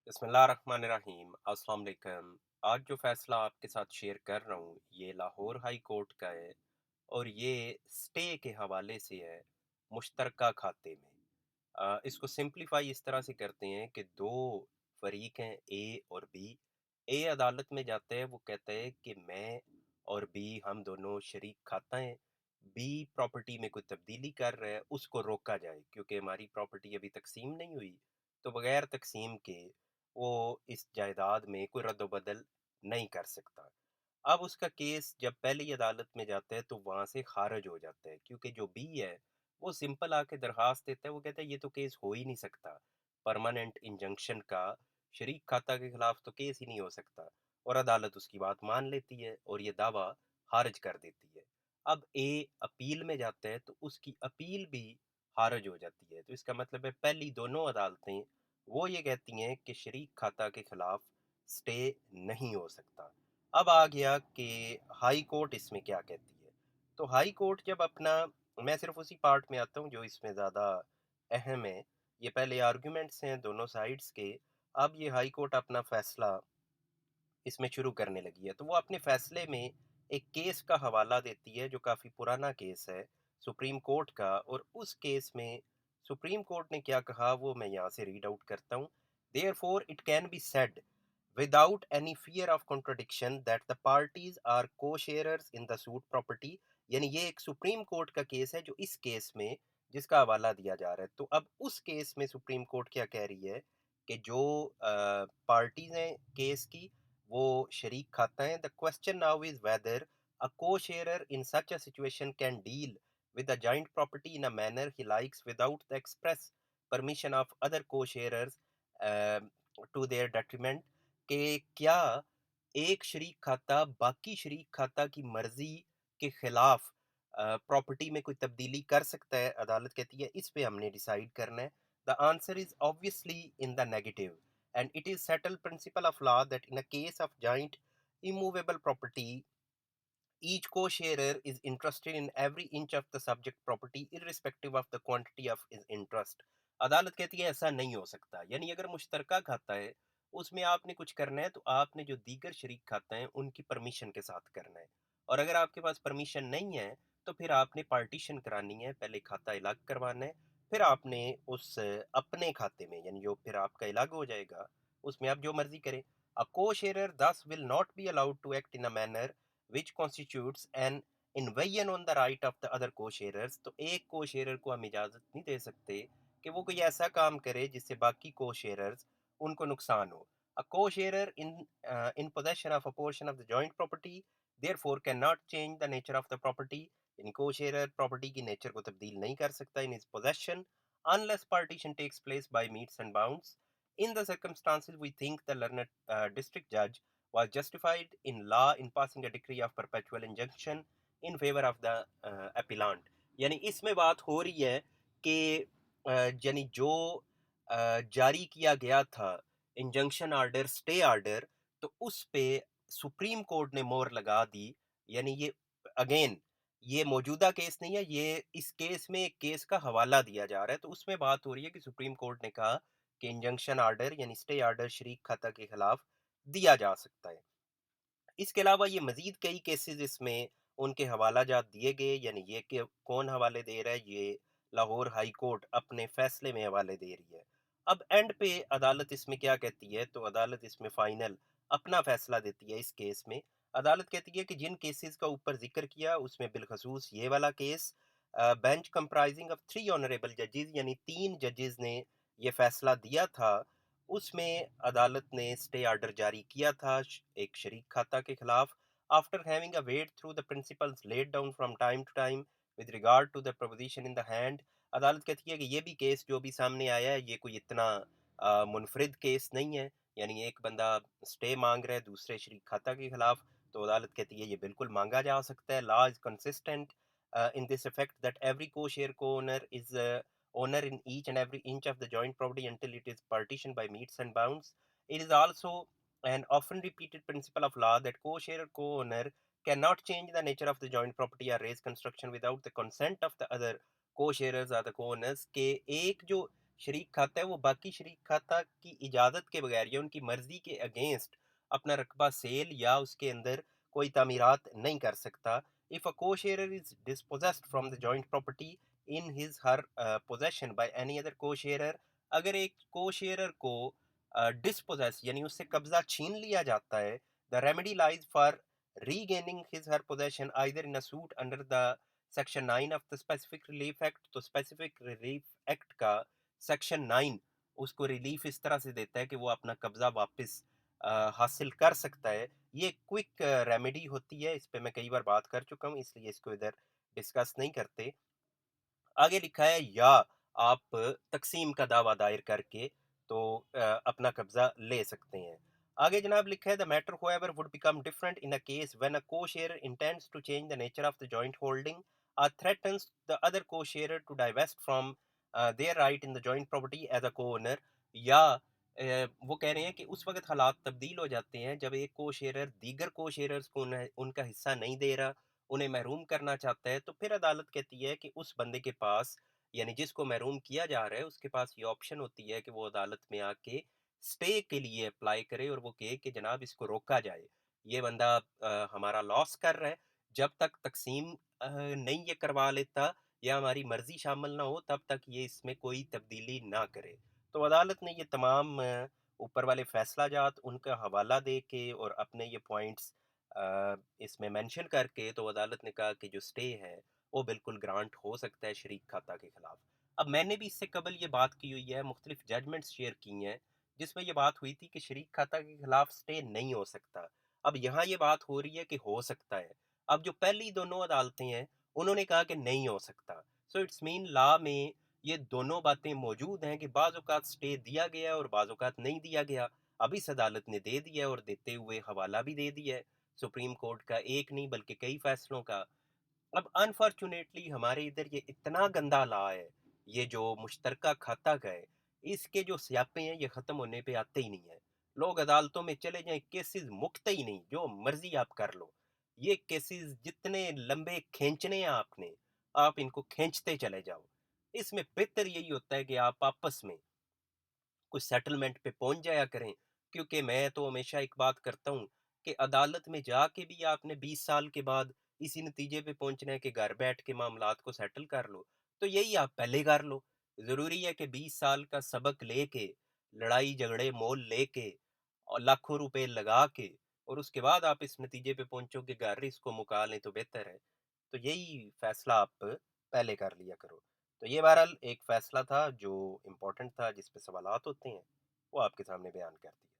बिस्मिल्लाहिर्रहमानिर्रहीम। अस्सलाम वालेकुम। आज जो फ़ैसला आपके साथ शेयर कर रहा हूँ ये लाहौर हाई कोर्ट का है और ये स्टे के हवाले से है मुश्तरका खाते में। इसको सिंप्लीफाई इस तरह से करते हैं कि दो फरीक हैं, ए और बी। ए अदालत में जाता है, वो कहता है कि मैं और बी हम दोनों शरीक खाता हैं। बी प्रॉपर्टी में कोई तब्दीली कर रहा है, उसको रोका जाए क्योंकि हमारी प्रॉपर्टी अभी तकसीम नहीं हुई। तो बगैर तकसीम के वो इस जायदाद में कोई रद्द-ओ-बदल नहीं कर सकता। अब उसका केस जब पहली अदालत में जाता है तो वहाँ से खारिज हो जाता है क्योंकि जो बी है वो सिंपल आके दरखास्त देता है, वो कहता है ये तो केस हो ही नहीं सकता। परमानेंट इंजंक्शन का शरीक खाता के खिलाफ तो केस ही नहीं हो सकता, और अदालत उसकी बात मान लेती है और ये दावा खारिज कर देती है। अब ए अपील में जाता है तो उसकी अपील भी खारिज हो जाती है। तो इसका मतलब है पहली दोनों अदालतें वो ये कहती हैं कि शरीक खाता के खिलाफ स्टे नहीं हो सकता। अब आ गया कि हाई कोर्ट इसमें क्या कहती है। तो हाई कोर्ट जब अपना, मैं सिर्फ उसी पार्ट में आता हूँ जो इसमें ज़्यादा अहम है। ये पहले आर्गुमेंट्स हैं दोनों साइड्स के। अब ये हाई कोर्ट अपना फैसला इसमें शुरू करने लगी है। तो वो अपने फैसले में एक केस का हवाला देती है जो काफ़ी पुराना केस है सुप्रीम कोर्ट का, और उस केस में सुप्रीम कोर्ट ने क्या कहा वो मैं यहाँ से रीड आउट करता हूँ। Therefore it can be said without any fear of contradiction that the parties are co-sharers in the suit property। यानी ये एक सुप्रीम कोर्ट का केस है जो इस केस में जिसका हवाला दिया जा रहा है। तो अब उस केस में सुप्रीम कोर्ट क्या कह रही है कि जो पार्टीज हैं केस की वो शरीक खाता है। The question now is whether a co-sharer in such a situation can deal with the joint property in a manner he likes without the express permission of other co-sharers to their detriment। कि क्या एक शरीक खाता बाकी शरीक खाता की मर्जी के खिलाफ प्रॉपर्टी में कोई तब्दीली कर सकता है। अदालत कहती है इस पे हमने डिसाइड करना है। The answer is obviously in the negative and it is settled principle of law that in a case of joint immovable property each co-sharer is interested in every inch of the subject property irrespective of the quantity of his interest। अदालत कहती है ऐसा नहीं हो सकता। यानी अगर मुश्तरका खाता है उसमें आपने कुछ करना है तो आपने जो दीगर शरीक खाता है उनकी परमिशन के साथ करना है, और अगर आपके पास परमिशन नहीं है तो फिर आपने पार्टीशन करानी है, पहले खाता अलग करवाना है, फिर आपने उस अपने खाते में यानी जो फिर आपका अलग हो जाएगा उसमें आप जो मर्जी करें। अ को शेयरर thus will not be allowed to act in a manner which constitutes an invasion on the right of the other co-sharers। तो एक co-sharer को हम इजाज़त नहीं दे सकते कि वो कोई ऐसा काम करे जिससे बाकी co-sharers उनको नुकसान हो। A co-sharer in possession of a portion of the joint property therefore cannot change the nature of the property। यानी co-sharer प्रॉपर्टी की नेचर को तब्दील नहीं कर सकता in his possession unless partition takes place by meets and bounds। In the circumstances we think the learned district judge was justified in law in passing a decree of perpetual injunction in favor of the appellant। यानी इसमें बात हो रही है कि यानी जो जारी किया गया था इंजंक्शन ऑर्डर, स्टे ऑर्डर, तो उस पे सुप्रीम कोर्ट ने मोहर लगा दी। यानी ये अगेन ये मौजूदा केस नहीं है, ये इस केस में एक केस का हवाला दिया जा रहा है। तो उसमें बात हो रही है कि सुप्रीम कोर्ट ने कहा कि इंजंक्शन ऑर्डर यानी स्टे ऑर्डर शरीक खाता के खिलाफ दिया जा सकता है। इसके अलावा ये मज़ीद कई केसेज़ इसमें उनके हवाला जात दिए गए। यानी ये कि कौन हवाले दे रहा है, ये लाहौर हाई कोर्ट अपने फ़ैसले में हवाले दे रही है। अब एंड पे अदालत इसमें क्या कहती है, तो अदालत इसमें फ़ाइनल अपना फ़ैसला देती है इस केस में। अदालत कहती है कि जिन केसेज़ का ऊपर ज़िक्र किया उसमें बिलख़सूस ये वाला case bench comprising of 3 honourable जजेस यानी 3 जजेस ने ये फ़ैसला दिया था। उसमें अदालत ने स्टे ऑर्डर जारी किया था एक शरीक खाता के खिलाफ after having a wait through the principles laid down from time to time with regard to the proposition in the hand. अदालत कहती है कि ये भी केस जो भी सामने आया है ये कोई इतना मुनफरिद केस नहीं है। यानी एक बंदा स्टे मांग रहा है दूसरे शरीक खाता के खिलाफ, तो अदालत कहती है ये बिल्कुल मांगा जा सकता है। Law is consistent in this effect that every co-share co-owner is owner in each and every inch of the joint property until it is partitioned by meets and bounds। It is also an often repeated principle of law that co-share co-owner cannot change the nature of the joint property or raise construction without the consent of the other co-sharers or the co-owners। के एक जो शरीक खाता है वो बाकी शरीक खाता की इजाज़त के बगैर या उनकी मर्ज़ी के अगेंस्ट अपना रकबा सेल या उसके अंदर कोई तामीरात नहीं कर सकता। If a co-sharer is dispossessed from the joint property in his her possession by any other co-sharer, अगर एक को-शेयरर को डिस्पोजेस यानी उससे कब्ज़ा छीन लिया जाता है, the remedy lies for regaining his her possession either in a suit under the section 9 of the specific relief act. तो स्पेसिफिक रिलीफ एक्ट का सेक्शन 9 उसको रिलीफ इस तरह से देता है कि वो अपना कब्जा वापस हासिल कर सकता है। ये क्विक रेमेडी होती है, इस पे मैं कई बार बात कर चुका हूँ, इसलिए इसको इधर डिस्कस नहीं करते। आगे लिखा है या आप तक़सीम का दावा दायर करके तो अपना कब्ज़ा ले सकते हैं। आगे जनाब लिखा है the matter whoever would become different in a case when a co-sharer intends to change the nature of the joint holding और threatens the other co-sharer to divest from their right in the joint property as a co-owner. या वो कह रहे हैं कि उस वक़्त हालात तब्दील हो जाते हैं जब एक को-शेयरर दीगर को-शेयरर्स को उन्हें उनका हिस्सा नहीं दे रहा, उन्हें महरूम करना चाहता है, तो फिर अदालत कहती है कि उस बंदे के पास यानी जिसको महरूम किया जा रहा है उसके पास ये ऑप्शन होती है कि वो अदालत में आके स्टे के लिए अप्लाई करे और वो कहे कि जनाब इसको रोका जाए। ये बंदा हमारा लॉस कर रहा है, जब तक तक़सीम नहीं ये करवा लेता या हमारी मर्ज़ी शामिल ना हो तब तक ये इसमें कोई तब्दीली ना करे। तो अदालत ने ये तमाम ऊपर वाले फ़ैसला जात उनका हवाला दे के और अपने ये पॉइंट्स इसमें मेंशन करके तो अदालत ने कहा कि जो स्टे है वो बिल्कुल ग्रांट हो सकता है शरीक खाता के खिलाफ। अब मैंने भी इससे कबल ये बात की हुई है, मुख्तलिफ जजमेंट्स शेयर की हैं जिसमें ये बात हुई थी कि शरीक खाता के खिलाफ स्टे नहीं हो सकता। अब यहाँ ये बात हो रही है कि हो सकता है। अब जो पहली दोनों अदालतें हैं उन्होंने कहा कि नहीं हो सकता। सो इट्स मीन लॉ में ये दोनों बातें मौजूद हैं कि बाज़ औक़ात स्टे दिया गया और बाज़ औक़ात नहीं दिया गया। अब इस अदालत ने दे दिया और देते हुए हवाला भी दे दिया है सुप्रीम कोर्ट का, एक नहीं बल्कि कई फैसलों का। अब अनफॉर्चुनेटली हमारे इधर ये इतना गंदा लॉ है, ये जो मुश्तरका खाता का है, इसके जो स्यापे हैं ये ख़त्म होने पे आते ही नहीं है। लोग अदालतों में चले जाएँ, केसेज़ मुकते ही नहीं, जो मर्ज़ी आप कर लो। ये केसेज़ जितने लंबे खींचने हैं आपने, आप इनको खींचते चले जाओ। इसमें बेहतर यही होता है कि आप आपस में कुछ सेटलमेंट पे पहुंच जाया करें, क्योंकि मैं तो हमेशा एक बात करता हूँ कि अदालत में जाके भी आपने 20 साल के बाद इसी नतीजे पे पहुंचना है कि घर बैठ के मामलात को सेटल कर लो, तो यही आप पहले कर लो। ज़रूरी है कि 20 साल का सबक लेके, लड़ाई झगड़े मोल लेके और लाखों रुपए लगा के और उसके बाद आप इस नतीजे पे पहुंचो कि घर इसको मुका लें तो बेहतर है। तो यही फैसला आप पहले कर लिया करो। तो ये बहरहाल एक फैसला था जो इम्पोर्टेंट था, जिस पे सवालात होते हैं, वो आपके सामने बयान कर दिया।